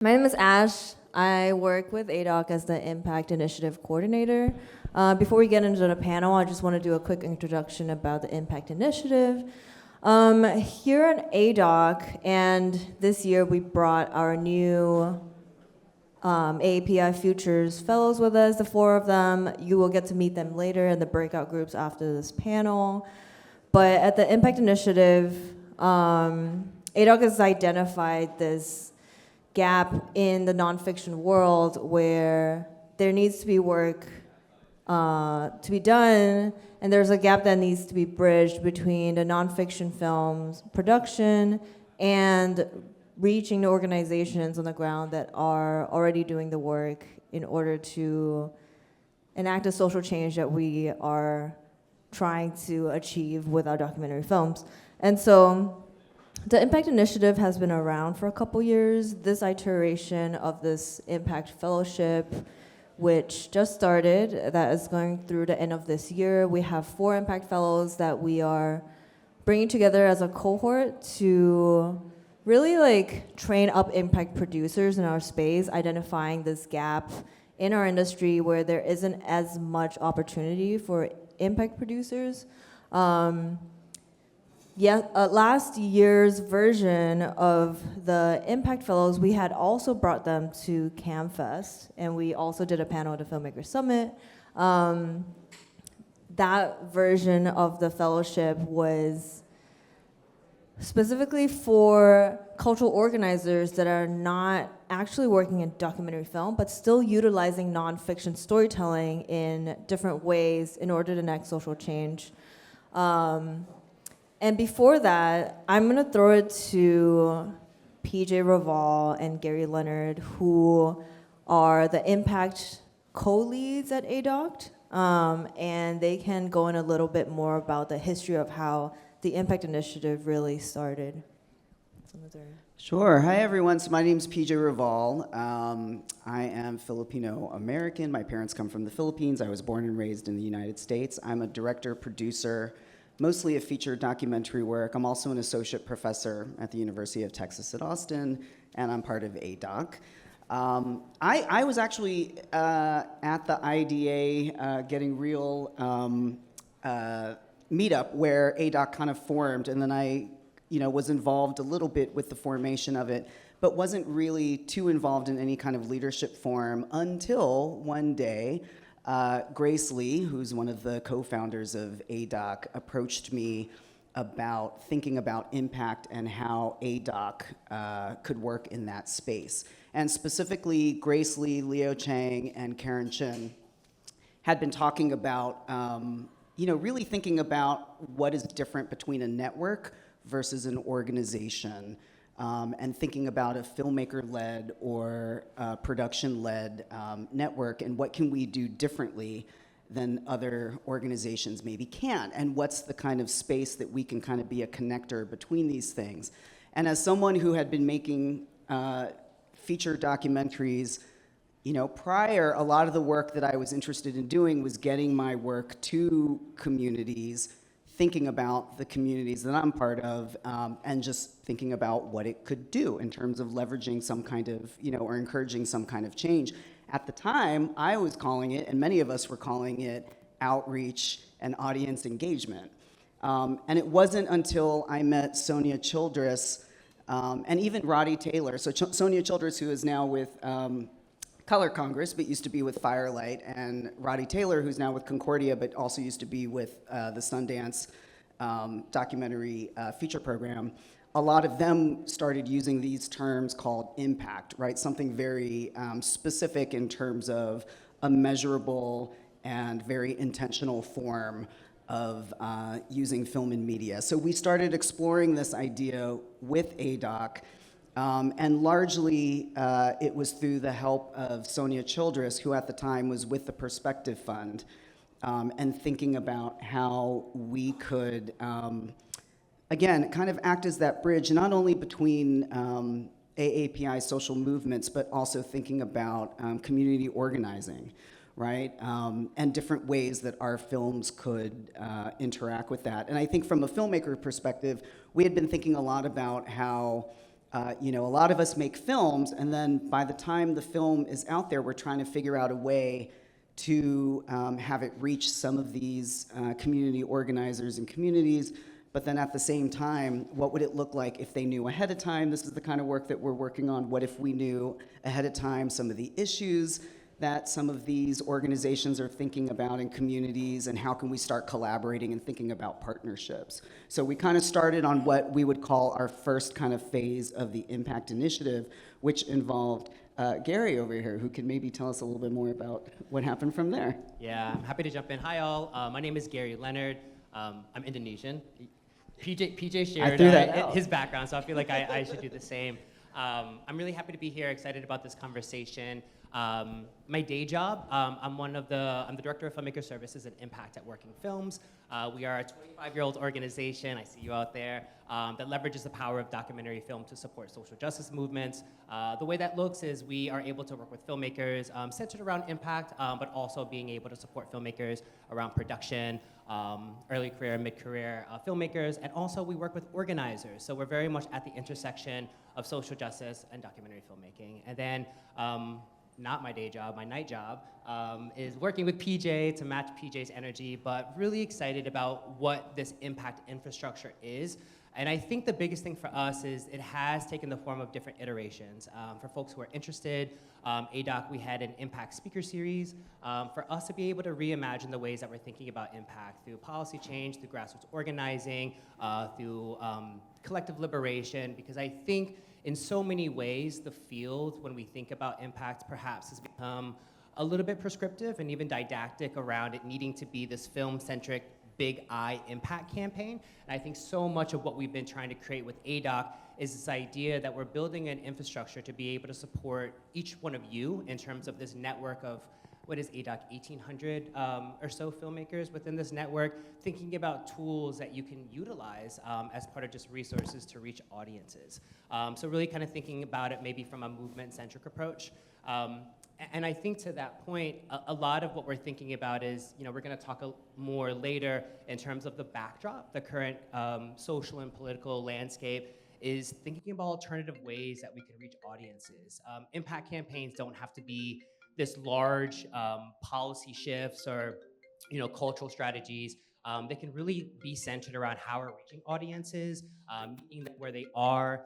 My name is Ash. I work with ADOC as the Impact Initiative Coordinator. Before we get into the panel, I just want to do a quick introduction about the Impact Initiative. Here at ADOC, and this year we brought our new AAPI Futures Fellows with us, the 4 of them. You will get to meet them later in the breakout groups after this panel. But at the Impact Initiative, ADOC has identified this gap in the nonfiction world where there needs to be work to be done, and there's a gap that needs to be bridged between the nonfiction films production and reaching the organizations on the ground that are already doing the work in order to enact a social change that we are trying to achieve with our documentary films. And so the Impact Initiative has been around for a couple years. This iteration of this Impact Fellowship, which just started, that is going through the end of this year. We have 4 Impact Fellows that we are bringing together as a cohort to really train up impact producers in our space, identifying this gap in our industry where there isn't as much opportunity for impact producers. Last year's version of the Impact Fellows, we had also brought them to CAAMFest, and we also did a panel at the Filmmakers Summit. That version of the fellowship was specifically for cultural organizers that are not actually working in documentary film, but still utilizing nonfiction storytelling in different ways in order to enact social change. And before that, I'm gonna throw it to PJ Raval and Gary Leonard, who are the Impact co-leads at ADOC, and they can go in a little bit more about the history of how the Impact Initiative really started. Sure. Hi, everyone. So my name's PJ Raval. I am Filipino American. My parents come from the Philippines. I was born and raised in the United States. I'm a director, producer, mostly of feature documentary work. I'm also an associate professor at the University of Texas at Austin, and I'm part of ADOC. I was actually at the IDA Getting Real meetup where ADOC kind of formed, and then I was involved a little bit with the formation of it, but wasn't really too involved in any kind of leadership forum until one day, Grace Lee, who's one of the co-founders of ADOC, approached me about thinking about impact and how ADOC could work in that space. And specifically, Grace Lee, Leo Chang, and Karen Chin had been talking about, really thinking about what is different between a network versus an organization, and thinking about a filmmaker-led or production-led network, and what can we do differently than other organizations maybe can, and what's the kind of space that we can kind of be a connector between these things. And as someone who had been making feature documentaries, prior, a lot of the work that I was interested in doing was getting my work to communities, thinking about the communities that I'm part of, and just thinking about what it could do in terms of leveraging some kind of, or encouraging some kind of change. At the time, I was calling it, and many of us were calling it, outreach and audience engagement. And it wasn't until I met Sonia Childress, and even Roddy Taylor. So Sonia Childress, who is now with Color Congress, but used to be with Firelight, and Roddy Taylor, who's now with Concordia, but also used to be with the Sundance documentary feature program. A lot of them started using these terms called impact, right? Something very specific in terms of a measurable and very intentional form of using film and media. So we started exploring this idea with ADOC. And largely, it was through the help of Sonia Childress, who at the time was with the Perspective Fund, and thinking about how we could, again, kind of act as that bridge, not only between AAPI social movements, but also thinking about community organizing, right? And different ways that our films could interact with that. And I think from a filmmaker perspective, we had been thinking a lot about how A lot of us make films, and then by the time the film is out there, we're trying to figure out a way to have it reach some of these community organizers and communities. But then at the same time, what would it look like if they knew ahead of time? This is the kind of work that we're working on. What if we knew ahead of time some of the issues that some of these organizations are thinking about in communities, and how can we start collaborating and thinking about partnerships? So we kind of started on what we would call our first kind of phase of the Impact Initiative, which involved Gary over here, who can maybe tell us a little bit more about what happened from there. Yeah, I'm happy to jump in. Hi all, my name is Gary Leonard. I'm Indonesian. PJ shared his background, so I feel like I should do the same. I'm really happy to be here, excited about this conversation. My day job, I'm the director of filmmaker services and impact at Working Films. We are a 25-year-old organization, I see you out there, that leverages the power of documentary film to support social justice movements. The way that looks is we are able to work with filmmakers centered around impact, but also being able to support filmmakers around production, early career, mid-career filmmakers, and also we work with organizers. So we're very much at the intersection of social justice and documentary filmmaking. And then, not my day job, my night job, is working with PJ to match PJ's energy, but really excited about what this impact infrastructure is. And I think the biggest thing for us is it has taken the form of different iterations. For folks who are interested, ADOC, we had an impact speaker series for us to be able to reimagine the ways that we're thinking about impact through policy change, through grassroots organizing, through collective liberation, because I think in so many ways, the field, when we think about impact, perhaps has become a little bit prescriptive and even didactic around it needing to be this film-centric big I impact campaign. And I think so much of what we've been trying to create with ADOC is this idea that we're building an infrastructure to be able to support each one of you in terms of this network of, what is ADOC, 1,800 or so filmmakers within this network, thinking about tools that you can utilize as part of just resources to reach audiences. So really kind of thinking about it maybe from a movement-centric approach. And I think to that point, a lot of what we're thinking about is, we're gonna talk more later in terms of the backdrop, the current social and political landscape, is thinking about alternative ways that we can reach audiences. Impact campaigns don't have to be this large policy shifts or cultural strategies. They can really be centered around how we're reaching audiences, meeting them where they are,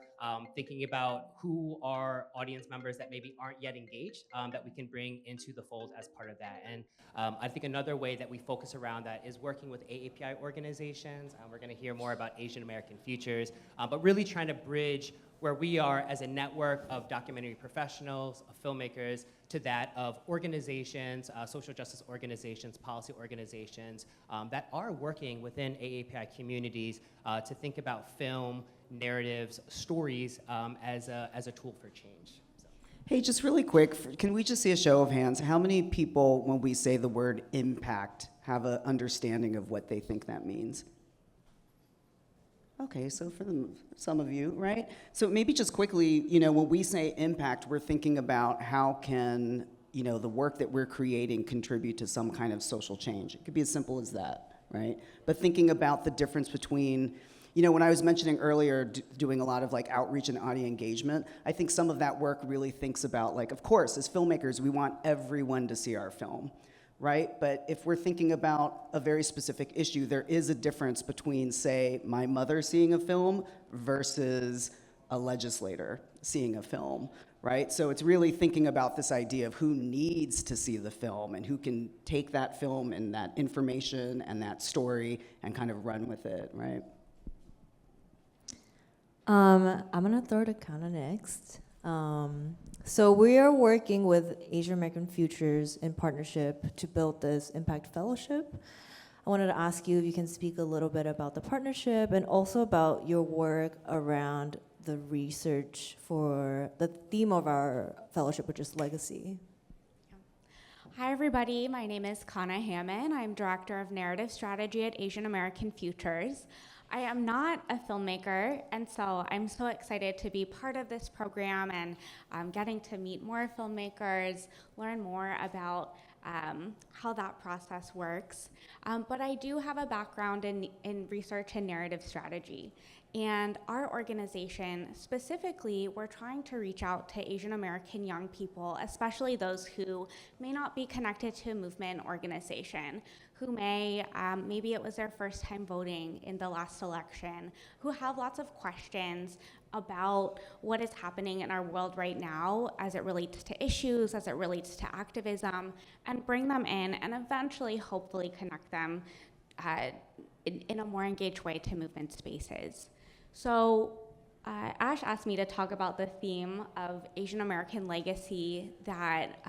thinking about who are audience members that maybe aren't yet engaged, that we can bring into the fold as part of that. And I think another way that we focus around that is working with AAPI organizations. We're gonna hear more about Asian American futures, but really trying to bridge where we are as a network of documentary professionals, of filmmakers, to that of organizations, social justice organizations, policy organizations that are working within AAPI communities to think about film, narratives, stories as a tool for change. So. Hey, just really quick, can we just see a show of hands? How many people, when we say the word impact, have an understanding of what they think that means? Okay, so for some of you, right? So maybe just quickly, when we say impact, we're thinking about how can, the work that we're creating contribute to some kind of social change. It could be as simple as that, right? But thinking about the difference between, when I was mentioning earlier doing a lot of outreach and audience engagement, I think some of that work really thinks about of course, as filmmakers, we want everyone to see our film. Right? But if we're thinking about a very specific issue, there is a difference between, say, my mother seeing a film versus a legislator seeing a film, right? So it's really thinking about this idea of who needs to see the film and who can take that film and that information and that story and kind of run with it, right? I'm gonna throw to Kana next. So we are working with Asian American Futures in partnership to build this Impact Fellowship. I wanted to ask you if you can speak a little bit about the partnership and also about your work around the research for the theme of our fellowship, which is legacy. Hi everybody, my name is Kana Hammond. I'm Director of Narrative Strategy at Asian American Futures. I am not a filmmaker, and so I'm so excited to be part of this program and getting to meet more filmmakers, learn more about how that process works. But I do have a background in research and narrative strategy. And our organization, specifically, we're trying to reach out to Asian American young people, especially those who may not be connected to a movement organization, who may, maybe it was their first time voting in the last election, who have lots of questions about what is happening in our world right now as it relates to issues, as it relates to activism, and bring them in and eventually, hopefully, connect them in a more engaged way to movement spaces. So Ash asked me to talk about the theme of Asian American legacy that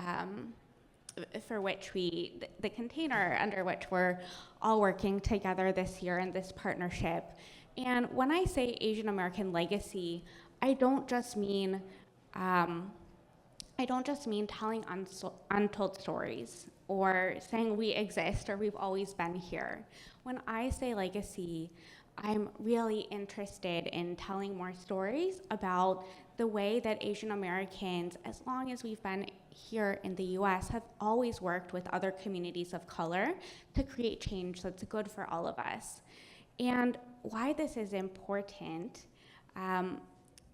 for which the container under which we're all working together this year in this partnership. And when I say Asian American legacy, I don't just mean telling untold stories or saying we exist or we've always been here. When I say legacy, I'm really interested in telling more stories about the way that Asian Americans, as long as we've been here in the US, have always worked with other communities of color to create change that's good for all of us. And why this is important,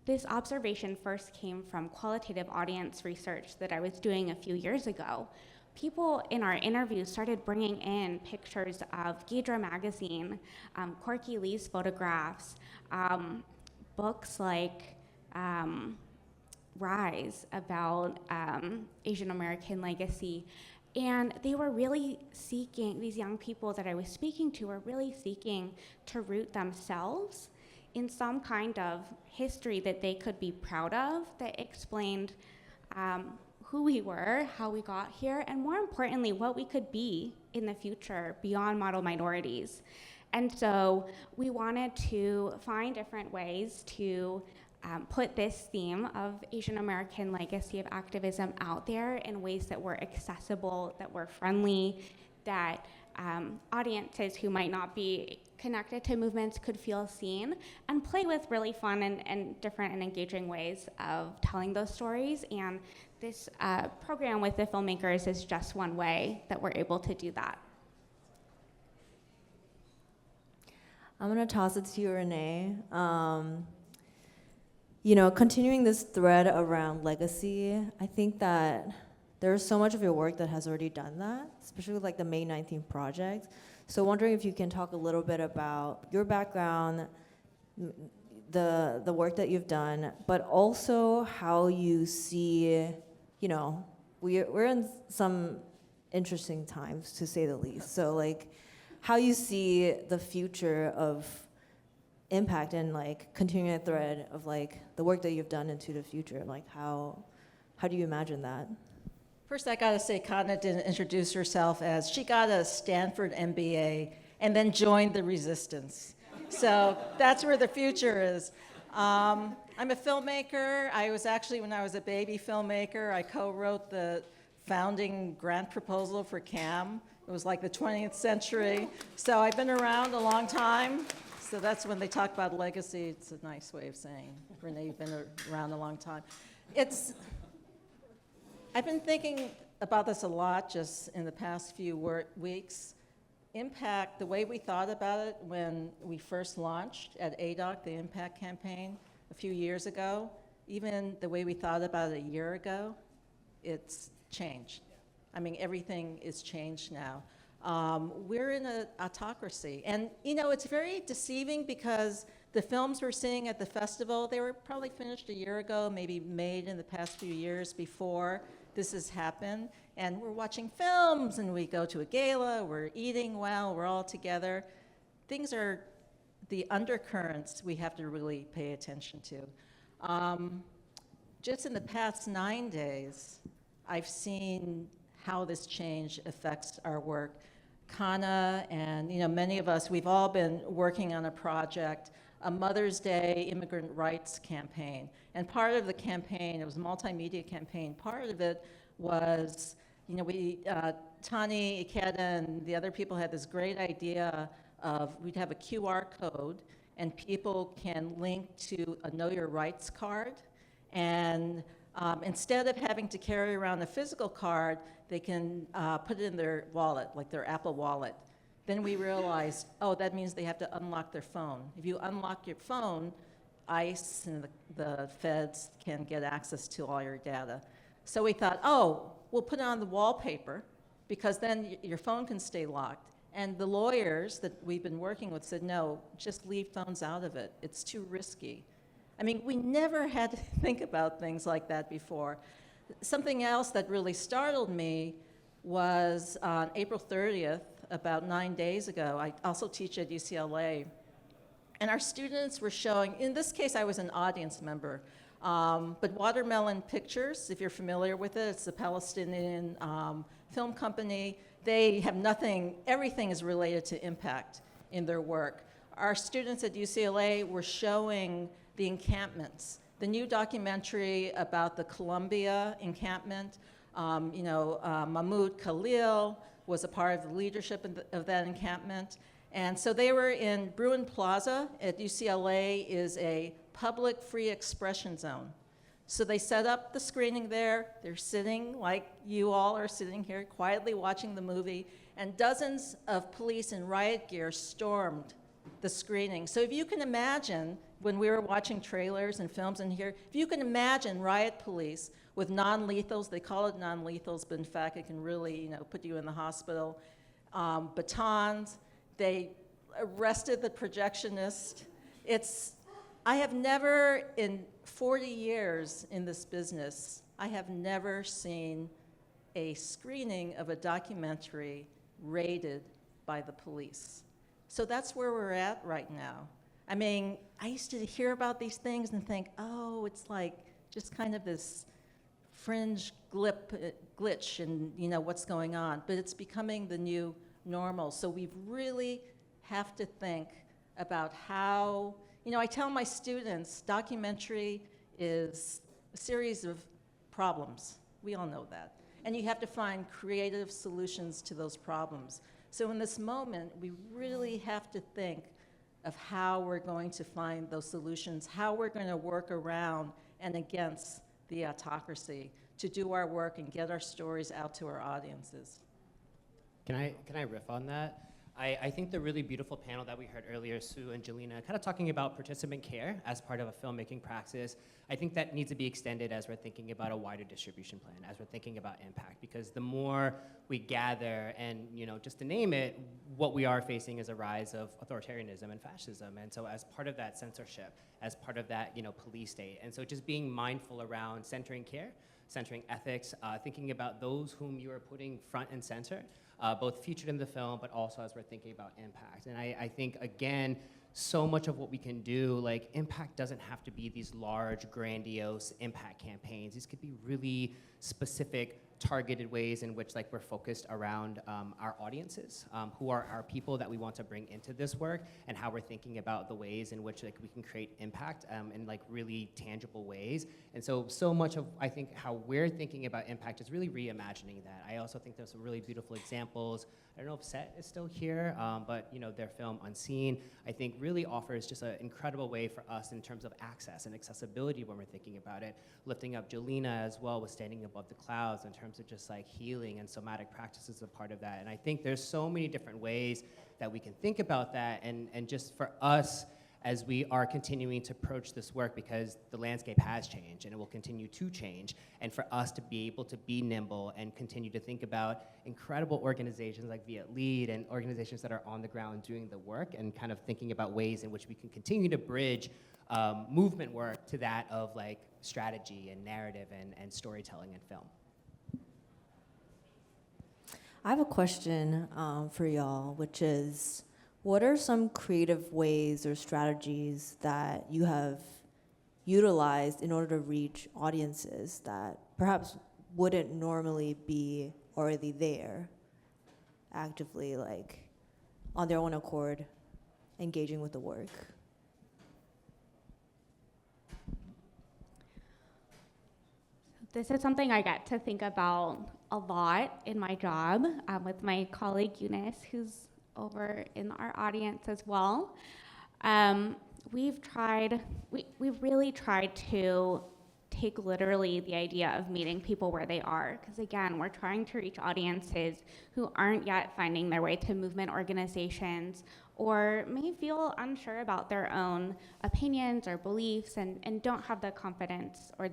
this observation first came from qualitative audience research that I was doing a few years ago. People in our interviews started bringing in pictures of Ghidra magazine, Corky Lee's photographs, books like Rise about Asian American legacy. And they were really seeking, these young people that I was speaking to were really seeking to root themselves in some kind of history that they could be proud of, that explained who we were, how we got here, and more importantly, what we could be in the future beyond model minorities. And so we wanted to find different ways to put this theme of Asian American legacy of activism out there in ways that were accessible, that were friendly, that audiences who might not be connected to movements could feel seen, and play with really fun and different and engaging ways of telling those stories. And this program with the filmmakers is just one way that we're able to do that. I'm gonna toss it to you, Renee. You know, continuing this thread around legacy, I think that there's so much of your work that has already done that, especially with like the May 19th project. So wondering if you can talk a little bit about your background, the work that you've done, but also how you see, you know, we're in some interesting times, to say the least. So like, how you see the future of impact and like continuing a thread of like the work that you've done into the future. Like how do you imagine that? First, I gotta say, Kana didn't introduce herself as she got a Stanford MBA and then joined the resistance. So that's where the future is. I'm a filmmaker. I was actually, when I was a baby filmmaker, I co-wrote the founding grant proposal for CAAM. It was like the 20th century. So I've been around a long time. So that's when they talk about legacy, it's a nice way of saying, Renee, you've been around a long time. I've been thinking about this a lot just in the past few weeks. Impact, the way we thought about it when we first launched at ADOC, the Impact campaign, a few years ago, even the way we thought about it a year ago, it's changed. I mean, everything is changed now. We're in an autocracy. And, you know, it's very deceiving because the films we're seeing at the festival, they were probably finished a year ago, maybe made in the past few years before this has happened. And we're watching films, and we go to a gala, we're eating well, we're all together. Things are the undercurrents we have to really pay attention to. Just in the past 9 days, I've seen how this change affects our work. Kana and many of us, we've all been working on a project, a Mother's Day immigrant rights campaign. And part of the campaign, it was a multimedia campaign, part of it was, Tani, Ikeda, and the other people had this great idea of we'd have a QR code and people can link to a Know Your Rights card. And instead of having to carry around a physical card, they can put it in their wallet, like their Apple Wallet. Then we realized, oh, that means they have to unlock their phone. If you unlock your phone, ICE and the feds can get access to all your data. So we thought, oh, we'll put it on the wallpaper because then your phone can stay locked. And the lawyers that we've been working with said, no, just leave phones out of it. It's too risky. I mean, we never had to think about things like that before. Something else that really startled me was on April 30th, about 9 days ago. I also teach at UCLA. And our students were showing, in this case, I was an audience member, but Watermelon Pictures, if you're familiar with it, it's a Palestinian film company. They have nothing, everything is related to impact in their work. Our students at UCLA were showing the encampments, the new documentary about the Columbia encampment. Mahmoud Khalil was a part of the leadership of that encampment. And so they were in Bruin Plaza at UCLA, is a public free expression zone. So they set up the screening there. They're sitting like you all are sitting here, quietly watching the movie, and dozens of police in riot gear stormed the screening. So if you can imagine, when we were watching trailers and films in here, if you can imagine riot police with non-lethals, they call it non-lethals, but in fact it can really, put you in the hospital, batons. They arrested the projectionist. I have never, in 40 years in this business, I have never seen a screening of a documentary raided by the police. So that's where we're at right now. I mean, I used to hear about these things and think, oh, it's like just kind of this fringe glitch and what's going on, but it's becoming the new normal. So we really have to think about how, I tell my students, documentary is a series of problems. We all know that. And you have to find creative solutions to those problems. So in this moment, we really have to think of how we're going to find those solutions, how we're going to work around and against the autocracy to do our work and get our stories out to our audiences. Can I riff on that? I think the really beautiful panel that we heard earlier, Sue and Jelena, kind of talking about participant care as part of a filmmaking practice, I think that needs to be extended as we're thinking about a wider distribution plan, as we're thinking about impact, because the more we gather and, just to name it, what we are facing is a rise of authoritarianism and fascism. And so as part of that censorship, as part of that, police state, and so just being mindful around centering care, centering ethics, thinking about those whom you are putting front and center, both featured in the film, but also as we're thinking about impact. And I think, again, so much of what we can do, like impact doesn't have to be these large, grandiose impact campaigns. These could be really specific, targeted ways in which we're focused around our audiences, who are our people that we want to bring into this work, and how we're thinking about the ways in which we can create impact in really tangible ways. And so much of, I think, how we're thinking about impact is really reimagining that. I also think there's some really beautiful examples. I don't know if Set is still here, but their film Unseen, I think really offers just an incredible way for us in terms of access and accessibility when we're thinking about it. Lifting up Jelena as well with Standing Above the Clouds in terms of just healing and somatic practices as a part of that. And I think there's so many different ways that we can think about that, and just for us, as we are continuing to approach this work, because the landscape has changed and it will continue to change, and for us to be able to be nimble and continue to think about incredible organizations like Viet Lead and organizations that are on the ground doing the work, and kind of thinking about ways in which we can continue to bridge movement work to that of strategy and narrative and storytelling and film. I have a question for y'all, which is, what are some creative ways or strategies that you have utilized in order to reach audiences that perhaps wouldn't normally be already there, actively, on their own accord, engaging with the work? This is something I get to think about a lot in my job with my colleague Eunice, who's over in our audience as well. We've really tried to take literally the idea of meeting people where they are. Because again, we're trying to reach audiences who aren't yet finding their way to movement organizations or may feel unsure about their own opinions or beliefs and don't have the confidence or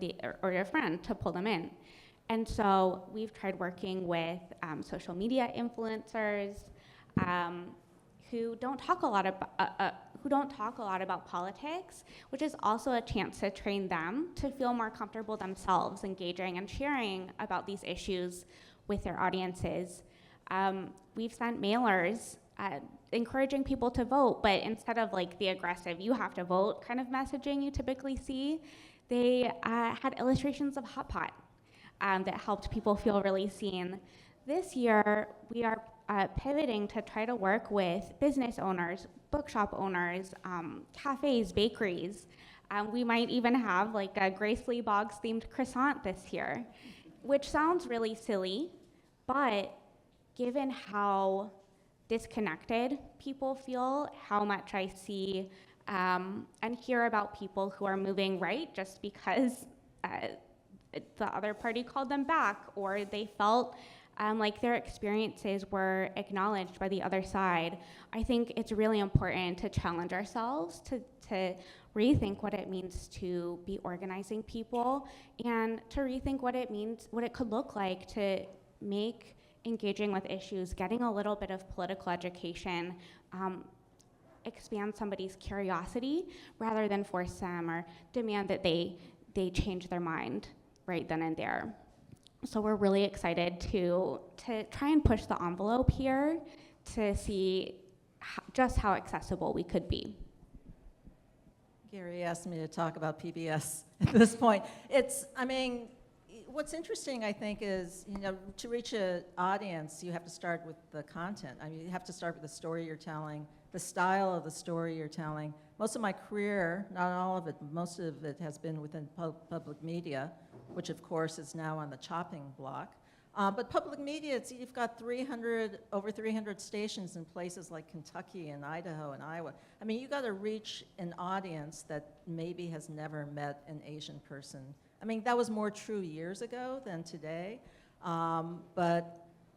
a friend to pull them in. And so we've tried working with social media influencers who don't talk a lot about politics, which is also a chance to train them to feel more comfortable themselves engaging and sharing about these issues with their audiences. We've sent mailers encouraging people to vote, but instead of like the aggressive "you have to vote" kind of messaging you typically see, they had illustrations of hot pot that helped people feel really seen. This year, we are pivoting to try to work with business owners, bookshop owners, cafes, bakeries. We might even have like a Grace Lee Boggs themed croissant this year, which sounds really silly, but given how disconnected people feel, how much I see and hear about people who are moving right just because the other party called them back, or they felt like their experiences were acknowledged by the other side. I think it's really important to challenge ourselves to rethink what it means to be organizing people and to rethink what it could look like to make engaging with issues, getting a little bit of political education, expand somebody's curiosity rather than force them or demand that they change their mind right then and there. So we're really excited to try and push the envelope here to see just how accessible we could be. Gary asked me to talk about PBS at this point. What's interesting, I think, is, to reach an audience, you have to start with the content. You have to start with the story you're telling, the style of the story you're telling. Most of my career, not all of it, most of it has been within public media, which of course is now on the chopping block. But public media, you've got over 300 stations in places like Kentucky and Idaho and Iowa. You got to reach an audience that maybe has never met an Asian person. That was more true years ago than today.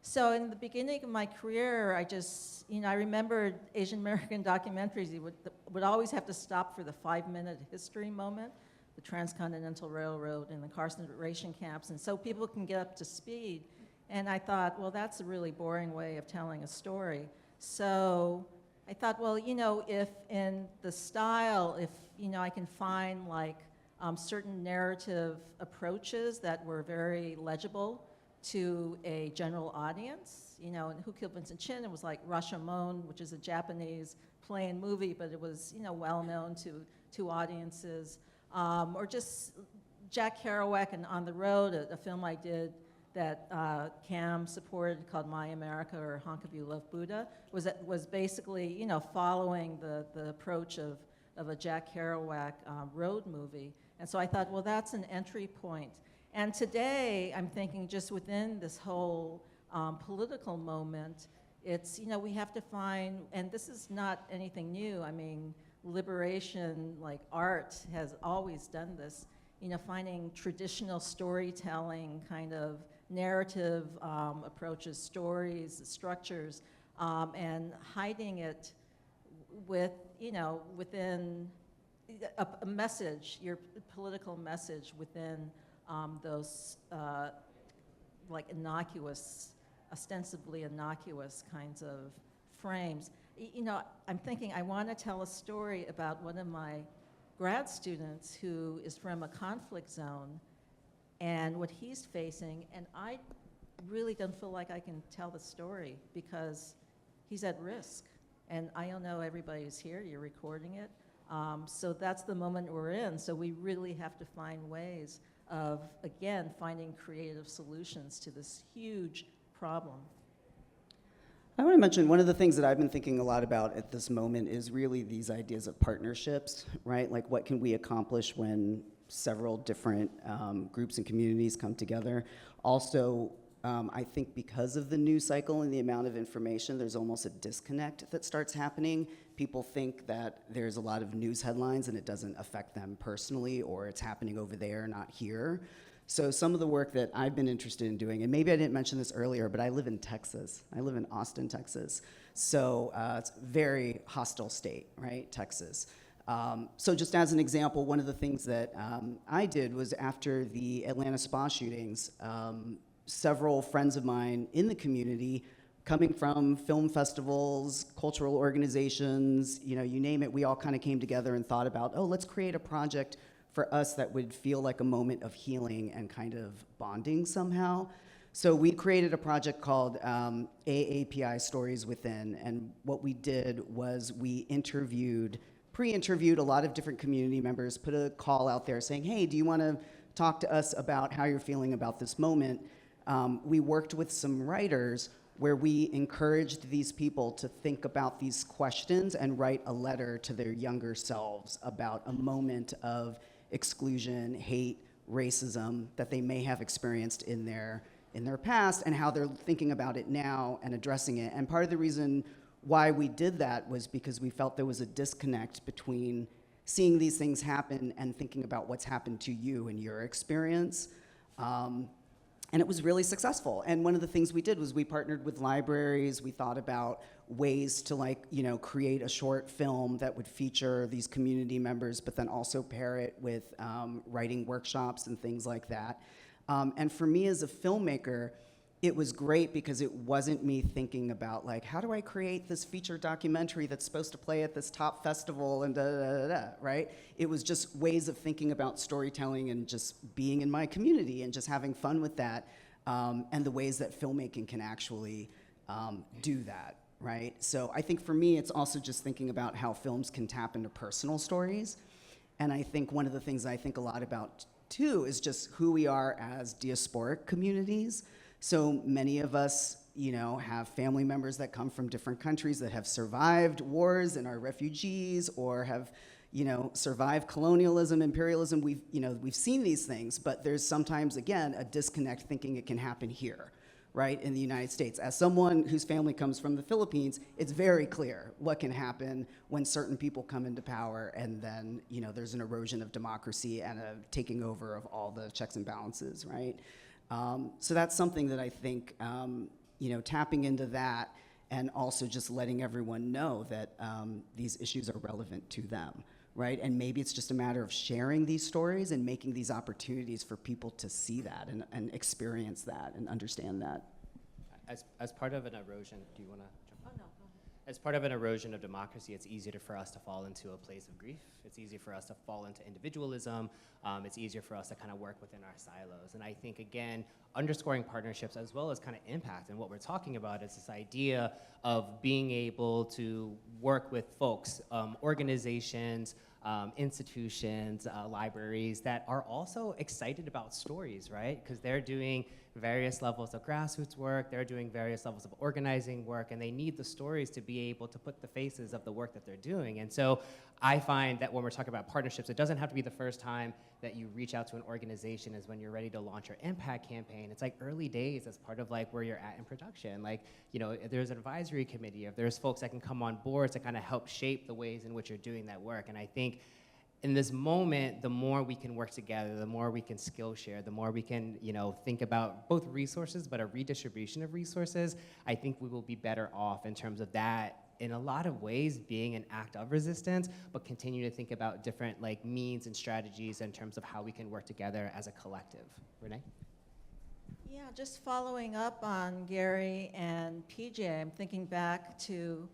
So in the beginning of my career, I remembered Asian American documentaries. You would always have to stop for the 5-minute history moment, the Transcontinental Railroad and the incarceration camps, and so people can get up to speed. And I thought, well, that's a really boring way of telling a story. So I thought, well, if in the style, if I can find certain narrative approaches that were very legible to a general audience, and Who Killed Vincent Chin? It was like Rashomon, which is a Japanese play and movie, but it was well known to audiences. Or just Jack Kerouac and On the Road, a film I did that CAAM supported called My America or Honk If You Love Buddha, was basically following the approach of a Jack Kerouac road movie. And so I thought, well, that's an entry point. And today, I'm thinking just within this whole political moment, it's, we have to find, and this is not anything new, liberation, like art, has always done this, finding traditional storytelling kind of narrative approaches, stories, structures, and hiding it with, within a message, your political message within those ostensibly innocuous kinds of frames. I'm thinking I want to tell a story about one of my grad students who is from a conflict zone and what he's facing, and I really don't feel like I can tell the story because he's at risk. And I don't know everybody's here, you're recording it. So that's the moment we're in. So we really have to find ways of, again, finding creative solutions to this huge problem. I want to mention one of the things that I've been thinking a lot about at this moment is really these ideas of partnerships, right? Like what can we accomplish when several different groups and communities come together? Also, I think because of the news cycle and the amount of information, there's almost a disconnect that starts happening. people think that there's a lot of news headlines and it doesn't affect them personally, or it's happening over there, not here. So some of the work that I've been interested in doing, and maybe I didn't mention this earlier, but I live in Texas. I live in Austin, Texas. So it's a very hostile state, right, Texas. So just as an example, one of the things that I did was after the Atlanta spa shootings, several friends of mine in the community, coming from film festivals, cultural organizations, you know, you name it, we all kind of came together and thought about, oh, let's create a project for us that would feel like a moment of healing and kind of bonding somehow. So we created a project called AAPI Stories Within, and what we did was we pre-interviewed a lot of different community members, put a call out there saying, hey, do you want to talk to us about how you're feeling about this moment? We worked with some writers where we encouraged these people to think about these questions and write a letter to their younger selves about a moment of exclusion, hate, racism that they may have experienced in their past, and how they're thinking about it now and addressing it. And part of the reason why we did that was because we felt there was a disconnect between seeing these things happen and thinking about what's happened to you and your experience. And it was really successful. And one of the things we did was we partnered with libraries. We thought about ways to create a short film that would feature these community members, but then also pair it with writing workshops and things like that. And for me as a filmmaker, it was great because it wasn't me thinking about how do I create this feature documentary that's supposed to play at this top festival and right? It was just ways of thinking about storytelling and just being in my community and just having fun with that, and the ways that filmmaking can actually do that, right? So I think for me, it's also just thinking about how films can tap into personal stories. And I think one of the things I think a lot about too is just who we are as diasporic communities. So many of us, have family members that come from different countries that have survived wars and are refugees, or have, survived colonialism, imperialism. We've seen these things, but there's sometimes, again, a disconnect thinking it can happen here, right, in the United States. As someone whose family comes from the Philippines, it's very clear what can happen when certain people come into power, and then, there's an erosion of democracy and a taking over of all the checks and balances, right? So that's something that I think, tapping into that, and also just letting everyone know that these issues are relevant to them, right? And maybe it's just a matter of sharing these stories and making these opportunities for people to see that and experience that and understand that. As part of an erosion, do you want to jump in? Oh, no, go ahead. As part of an erosion of democracy, it's easier for us to fall into a place of grief. It's easier for us to fall into individualism. It's easier for us to kind of work within our silos. And I think, again, underscoring partnerships as well as kind of impact. And what we're talking about is this idea of being able to work with folks, organizations, institutions, libraries that are also excited about stories, right? Because they're doing various levels of grassroots work, they're doing various levels of organizing work, and they need the stories to be able to put the faces of the work that they're doing. And so I find that when we're talking about partnerships, it doesn't have to be the first time that you reach out to an organization is when you're ready to launch your impact campaign. It's like early days as part of where you're at in production. If there's an advisory committee, if there's folks that can come on board to kind of help shape the ways in which you're doing that work. And I think in this moment, the more we can work together, the more we can skill share, the more we can, think about both resources, but a redistribution of resources, I think we will be better off in terms of that, in a lot of ways, being an act of resistance, but continue to think about different means and strategies in terms of how we can work together as a collective. Renee? Yeah, just following up on Gary and PJ, I'm thinking back to,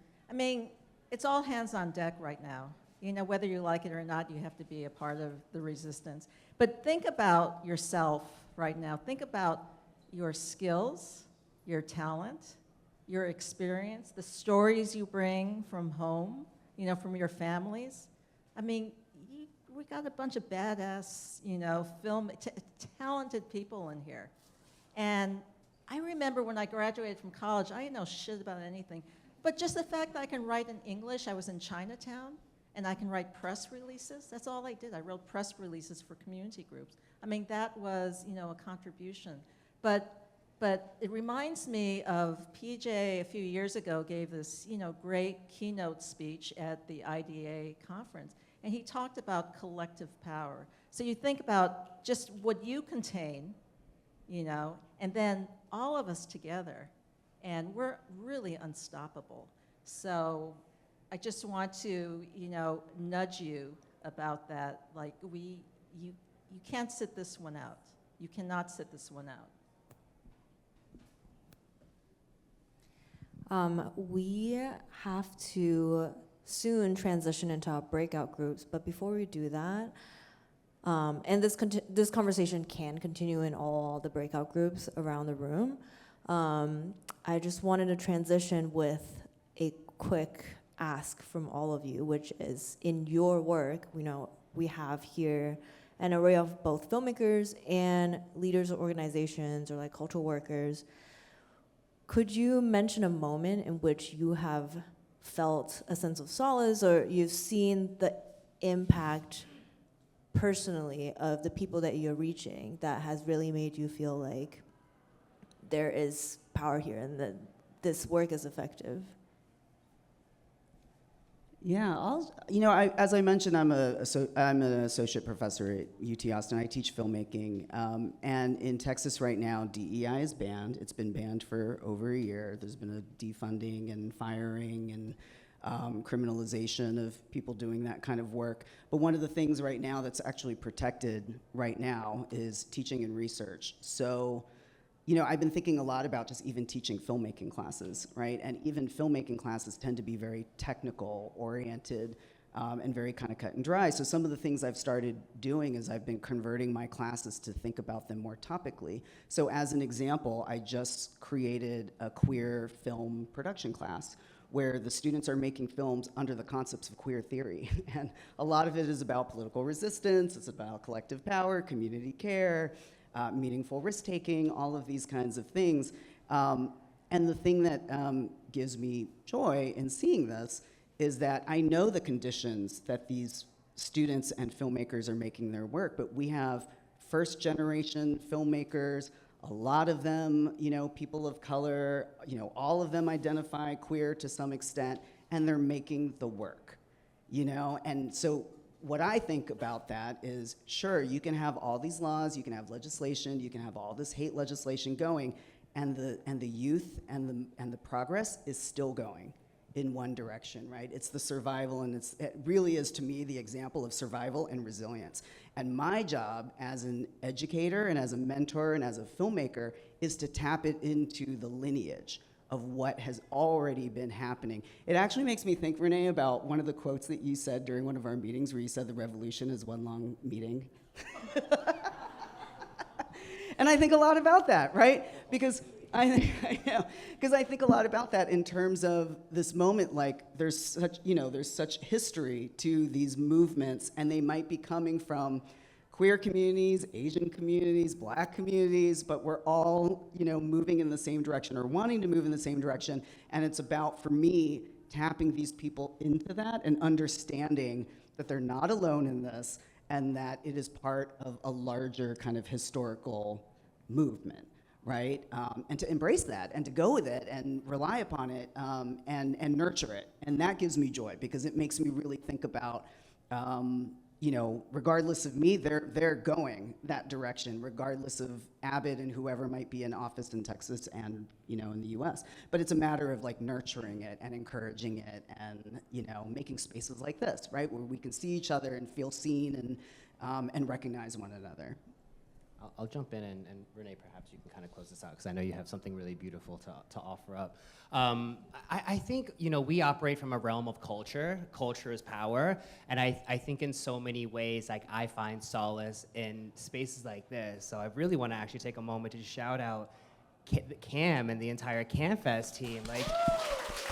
it's all hands on deck right now. Whether you like it or not, you have to be a part of the resistance. But think about yourself right now. Think about your skills, your talent, your experience, the stories you bring from home, from your families. We got a bunch of badass, talented people in here. And I remember when I graduated from college, I didn't know shit about anything. But just the fact that I can write in English, I was in Chinatown, and I can write press releases. That's all I did. I wrote press releases for community groups. That was, a contribution. But But it reminds me of PJ a few years ago gave this, great keynote speech at the IDA conference, and he talked about collective power. So you think about just what you contain, and then all of us together, and we're really unstoppable. So I just want to, nudge you about that. Like you can't sit this one out. You cannot sit this one out. We have to soon transition into our breakout groups, but before we do that, and this conversation can continue in all the breakout groups around the room, I just wanted to transition with a quick ask from all of you, which is in your work, we have here an array of both filmmakers and leaders of organizations or like cultural workers. Could you mention a moment in which you have felt a sense of solace or you've seen the impact personally of the people that you're reaching that has really made you feel like there is power here and that this work is effective? Yeah, as I mentioned, I'm an associate professor at UT Austin. I teach filmmaking, and in Texas right now, DEI is banned. It's been banned for over a year. There's been a defunding and firing and criminalization of people doing that kind of work. But one of the things right now that's actually protected right now is teaching and research. So, I've been thinking a lot about just even teaching filmmaking classes, right? And even filmmaking classes tend to be very technical oriented and very kind of cut and dry. So some of the things I've started doing is I've been converting my classes to think about them more topically. So as an example, I just created a queer film production class where the students are making films under the concepts of queer theory. And a lot of it is about political resistance, it's about collective power, community care, meaningful risk-taking, all of these kinds of things. And the thing that gives me joy in seeing this is that I know the conditions that these students and filmmakers are making their work, but we have first-generation filmmakers, a lot of them, people of color, all of them identify queer to some extent, and they're making the work, And so what I think about that is, sure, you can have all these laws, you can have legislation, you can have all this hate legislation going, and the youth and the progress is still going in one direction, right? It's the survival, and it really is, to me, the example of survival and resilience. And my job as an educator and as a mentor and as a filmmaker is to tap it into the lineage of what has already been happening. It actually makes me think, Renee, about one of the quotes that you said during one of our meetings where you said the revolution is one long meeting. And I think a lot about that, right? Because I think a lot about that in terms of this moment, like there's such history to these movements, and they might be coming from queer communities, Asian communities, Black communities, but we're all, moving in the same direction or wanting to move in the same direction. And it's about, for me, tapping these people into that and understanding that they're not alone in this and that it is part of a larger kind of historical movement, right? And to embrace that and to go with it and rely upon it and nurture it. And that gives me joy because it makes me really think about, regardless of me, they're going that direction, regardless of Abbott and whoever might be in office in Texas and, in the US. But it's a matter of like nurturing it and encouraging it and, making spaces like this, right? Where we can see each other and feel seen and recognize one another. I'll jump in, and Renee, perhaps you can kind of close this out, because I know you have something really beautiful to offer up. I think, we operate from a realm of culture. Culture is power, and I think in so many ways, like, I find solace in spaces like this. So I really want to actually take a moment to shout out Cam and the entire CAAMFest team. Like,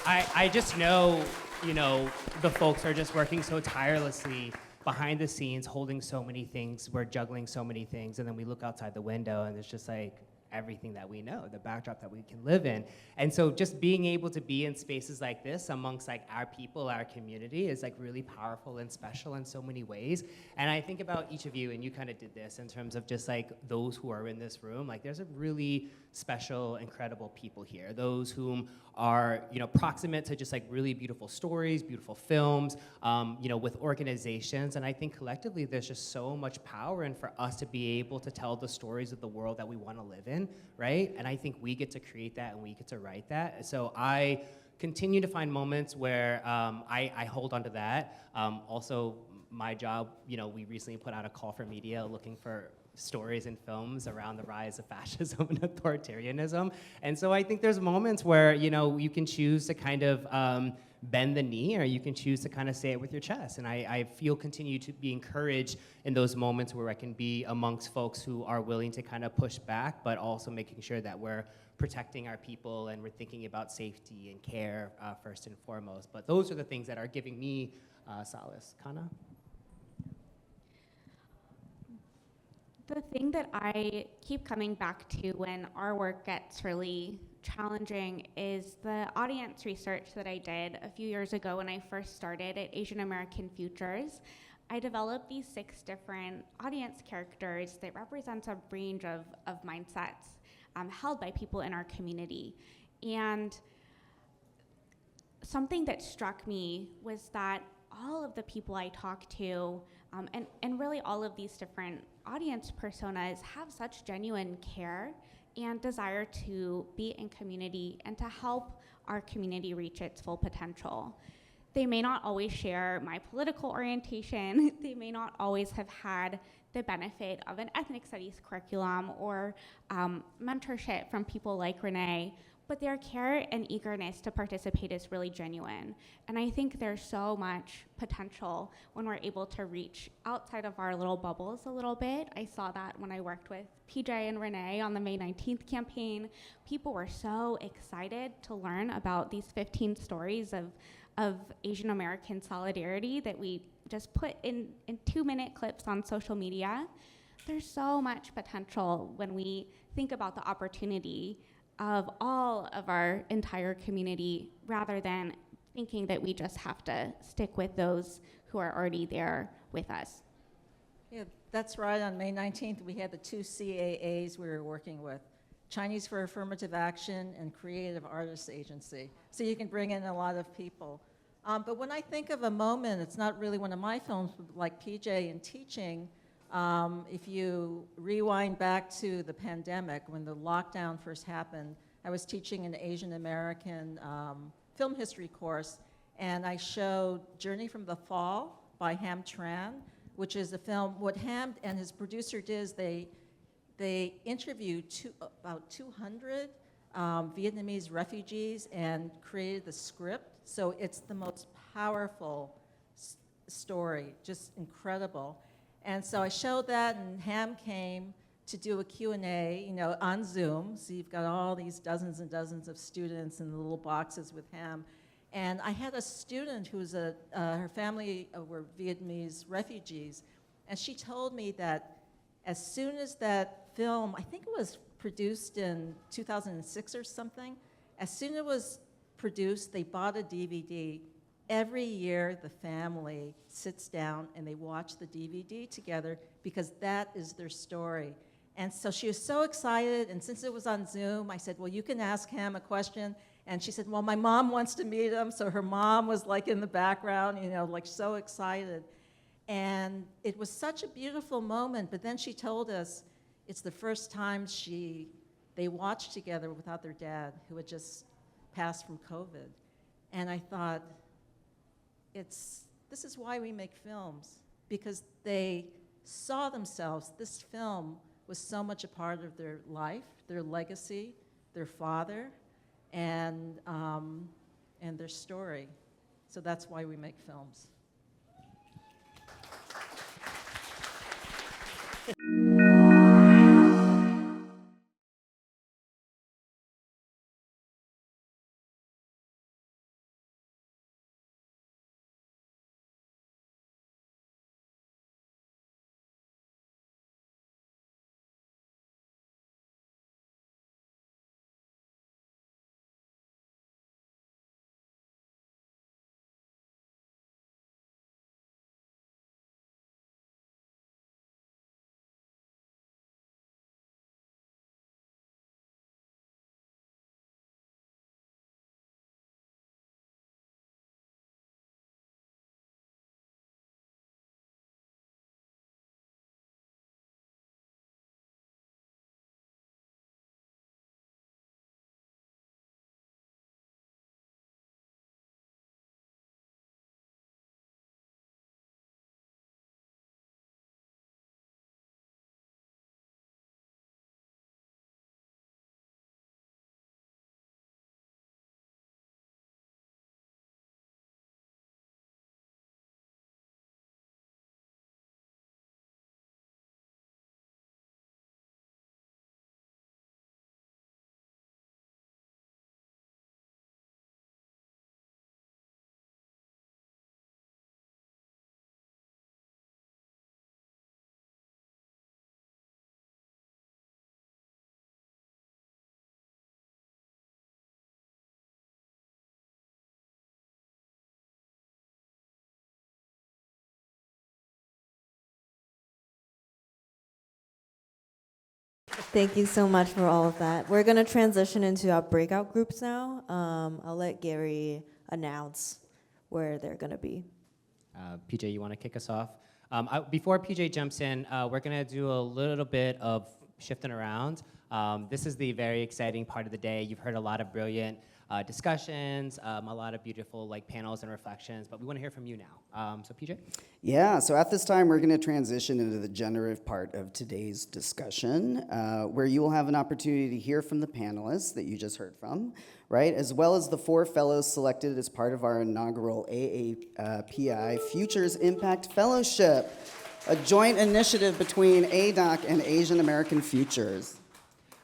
I just know, the folks are just working so tirelessly behind the scenes, holding so many things, we're juggling so many things, and then we look outside the window and it's just like everything that we know, the backdrop that we can live in. And so just being able to be in spaces like this amongst like our people, our community is like really powerful and special in so many ways. And I think about each of you, and you kind of did this in terms of just like those who are in this room, like there's a really special, incredible people here. Those whom are, proximate to just like really beautiful stories, beautiful films, with organizations. And I think collectively there's just so much power in for us to be able to tell the stories of the world that we want to live in, right? And I think we get to create that and we get to write that. So I continue to find moments where I hold on to that. Also, my job, we recently put out a call for media looking for stories and films around the rise of fascism and authoritarianism. And so I think there's moments where, you can choose to kind of bend the knee, or you can choose to kind of say it with your chest. And I feel continue to be encouraged in those moments where I can be amongst folks who are willing to kind of push back, but also making sure that we're protecting our people and we're thinking about safety and care first and foremost. But those are the things that are giving me solace. Kana? The thing that I keep coming back to when our work gets really challenging is the audience research that I did a few years ago when I first started at Asian American Futures. I developed these 6 different audience characters that represents a range of mindsets held by people in our community. And something that struck me was that all of the people I talked to, and really all of these different audience personas, have such genuine care and desire to be in community and to help our community reach its full potential. They may not always share my political orientation. They may not always have had the benefit of an ethnic studies curriculum or mentorship from people like Renee, but their care and eagerness to participate is really genuine. And I think there's so much potential when we're able to reach outside of our little bubbles a little bit. I saw that when I worked with PJ and Renee on the May 19th campaign. People were so excited to learn about these 15 stories of Asian American solidarity that we just put in 2-minute clips on social media. There's so much potential when we think about the opportunity of all of our entire community, rather than thinking that we just have to stick with those who are already there with us. Yeah, that's right. On May 19th, we had the 2 CAAs we were working with, Chinese for Affirmative Action and Creative Artists Agency. So you can bring in a lot of people. But when I think of a moment, it's not really one of my films, but like PJ in teaching. If you rewind back to the pandemic, when the lockdown first happened, I was teaching an Asian American film history course, and I showed Journey from the Fall by Ham Tran, which is a film. What Ham and his producer did is they interviewed about 200 Vietnamese refugees and created the script. So it's the most powerful story, just incredible. And so I showed that, and Ham came to do a Q&A, on Zoom. So you've got all these dozens and dozens of students in the little boxes with Ham. And I had a student who was her family were Vietnamese refugees, and she told me that as soon as that film, I think it was produced in 2006 or something, as soon as it was produced, they bought a DVD. Every year, the family sits down and they watch the DVD together because that is their story. And so she was so excited, and since it was on Zoom, I said, well, you can ask Ham a question. And she said, well, my mom wants to meet him, so her mom was like in the background, like so excited. And it was such a beautiful moment, but then she told us it's the first time they watched together without their dad, who had just passed from COVID. And I thought, this is why we make films, because they saw themselves. This film was so much a part of their life, their legacy, their father, and their story. So that's why we make films. Thank you so much for all of that. We're going to transition into our breakout groups now. I'll let Gary announce where they're going to be. PJ, you want to kick us off? Before PJ jumps in, we're going to do a little bit of shifting around. This is the very exciting part of the day. You've heard a lot of brilliant discussions, a lot of beautiful panels and reflections, but we want to hear from you now. So PJ? Yeah, so at this time, we're going to transition into the generative part of today's discussion, where you will have an opportunity to hear from the panelists that you just heard from, right, as well as the 4 fellows selected as part of our inaugural AAPI Futures Impact Fellowship, a joint initiative between ADOC and Asian American Futures.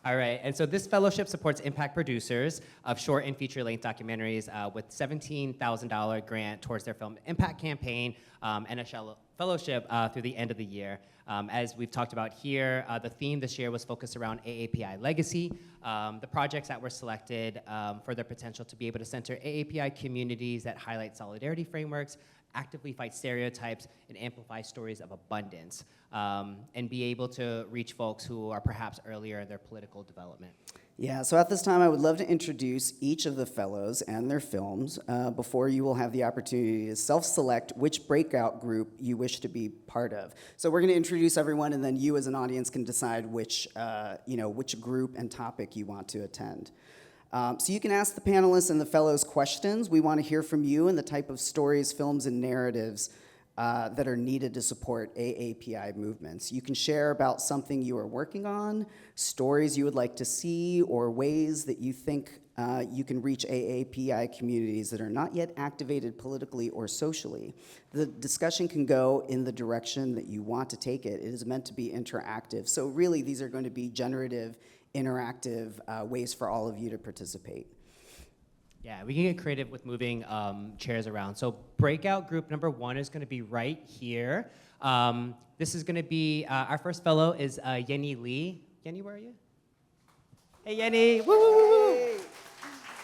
All right, and so this fellowship supports impact producers of short and feature-length documentaries with $17,000 grant towards their film impact campaign and a fellowship through the end of the year. As we've talked about here, the theme this year was focused around AAPI legacy. The projects that were selected for their potential to be able to center AAPI communities that highlight solidarity frameworks, actively fight stereotypes, and amplify stories of abundance, and be able to reach folks who are perhaps earlier in their political development. Yeah, so at this time, I would love to introduce each of the fellows and their films before you will have the opportunity to self-select which breakout group you wish to be part of. So we're going to introduce everyone, and then you as an audience can decide which group and topic you want to attend. So you can ask the panelists and the fellows questions. We want to hear from you and the type of stories, films, and narratives that are needed to support AAPI movements. You can share about something you are working on, stories you would like to see, or ways that you think you can reach AAPI communities that are not yet activated politically or socially. The discussion can go in the direction that you want to take it. It is meant to be interactive. So really, these are going to be generative, interactive ways for all of you to participate. Yeah, we can get creative with moving chairs around. So breakout group number 1 is going to be right here. This is going to be, our first fellow is Yennie Lee. Yennie, where are you? Hey, Yennie. Woo, woo, woo,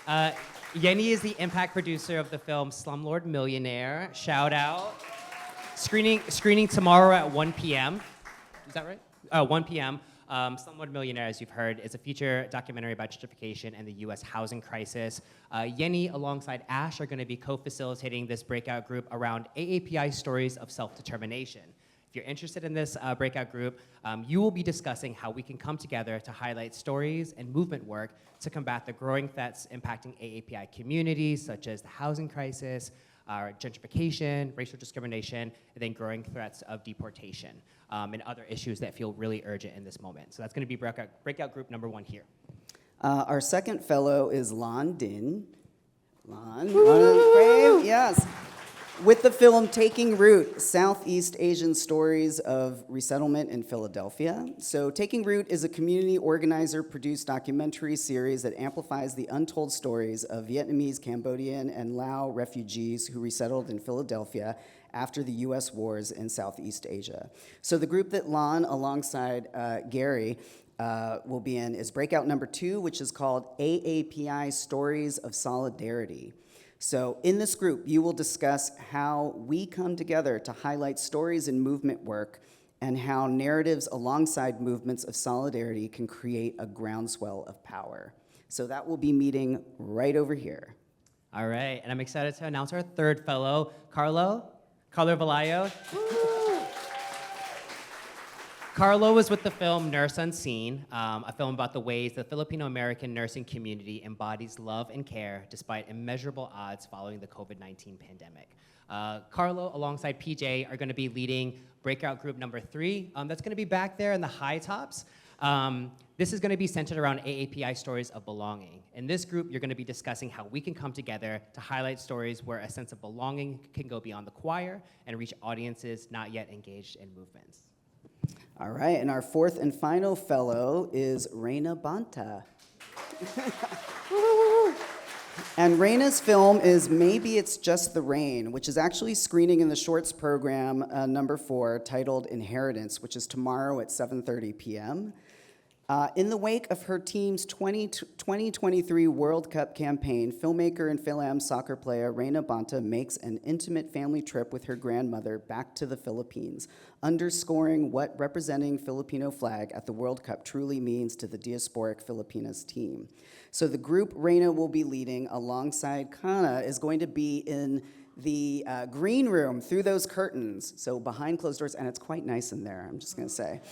woo. Yennie is the impact producer of the film Slumlord Millionaire. Shout out. Screening tomorrow at 1 p.m. Is that right? 1 p.m. Slumlord Millionaire, as you've heard, is a feature documentary about gentrification and the U.S. housing crisis. Yennie, alongside Ash, are going to be co-facilitating this breakout group around AAPI stories of self-determination. If you're interested in this breakout group, you will be discussing how we can come together to highlight stories and movement work to combat the growing threats impacting AAPI communities, such as the housing crisis, gentrification, racial discrimination, and then growing threats of deportation, and other issues that feel really urgent in this moment. So that's going to be breakout group number 1 here. Our second fellow is Lan Dinh. Lan, frame, yes. With the film Taking Root, Southeast Asian Stories of Resettlement in Philadelphia. So Taking Root is a community organizer-produced documentary series that amplifies the untold stories of Vietnamese, Cambodian, and Lao refugees who resettled in Philadelphia after the U.S. wars in Southeast Asia. So the group that Lan, alongside Gary, will be in is breakout number 2, which is called AAPI Stories of Solidarity. So in this group, you will discuss how we come together to highlight stories and movement work and how narratives alongside movements of solidarity can create a groundswell of power. So that will be meeting right over here. All right, and I'm excited to announce our third fellow, Carlo Velayo. Carlo was with the film Nurse Unseen, a film about the ways the Filipino-American nursing community embodies love and care despite immeasurable odds following the COVID-19 pandemic. Carlo, alongside PJ, are going to be leading breakout group number 3. That's going to be back there in the high tops. This is going to be centered around AAPI stories of belonging. In this group, you're going to be discussing how we can come together to highlight stories where a sense of belonging can go beyond the choir and reach audiences not yet engaged in movements. All right, and our fourth and final fellow is Reina Bonta. And Reina's film is Maybe It's Just the Rain, which is actually screening in the shorts program number 4, titled Inheritance, which is tomorrow at 7:30 p.m. In the wake of her team's 2023 World Cup campaign, filmmaker and Fil-Am soccer player Reina Bonta makes an intimate family trip with her grandmother back to the Philippines, underscoring what representing Filipino flag at the World Cup truly means to the diasporic Filipinas team. So the group Reina will be leading alongside Kana is going to be in the green room through those curtains, so behind closed doors, and it's quite nice in there, I'm just gonna say.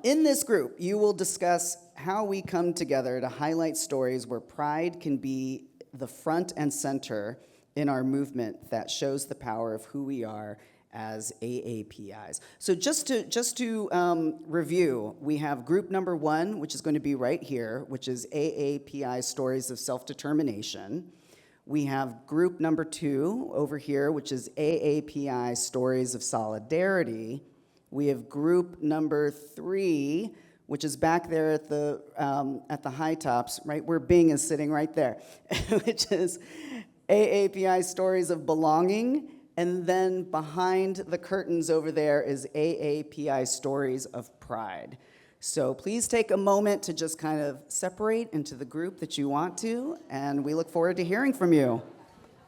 In this group, you will discuss how we come together to highlight stories where pride can be the front and center in our movement that shows the power of who we are as AAPIs. So just to review, we have group number 1, which is going to be right here, which is AAPI Stories of Self-Determination. We have group number 2 over here, which is AAPI Stories of Solidarity. We have group number 3, which is back there at the high tops, right where Bing is sitting right there, which is AAPI Stories of Belonging. And then behind the curtains over there is AAPI Stories of Pride. So please take a moment to just kind of separate into the group that you want to, and we look forward to hearing from you.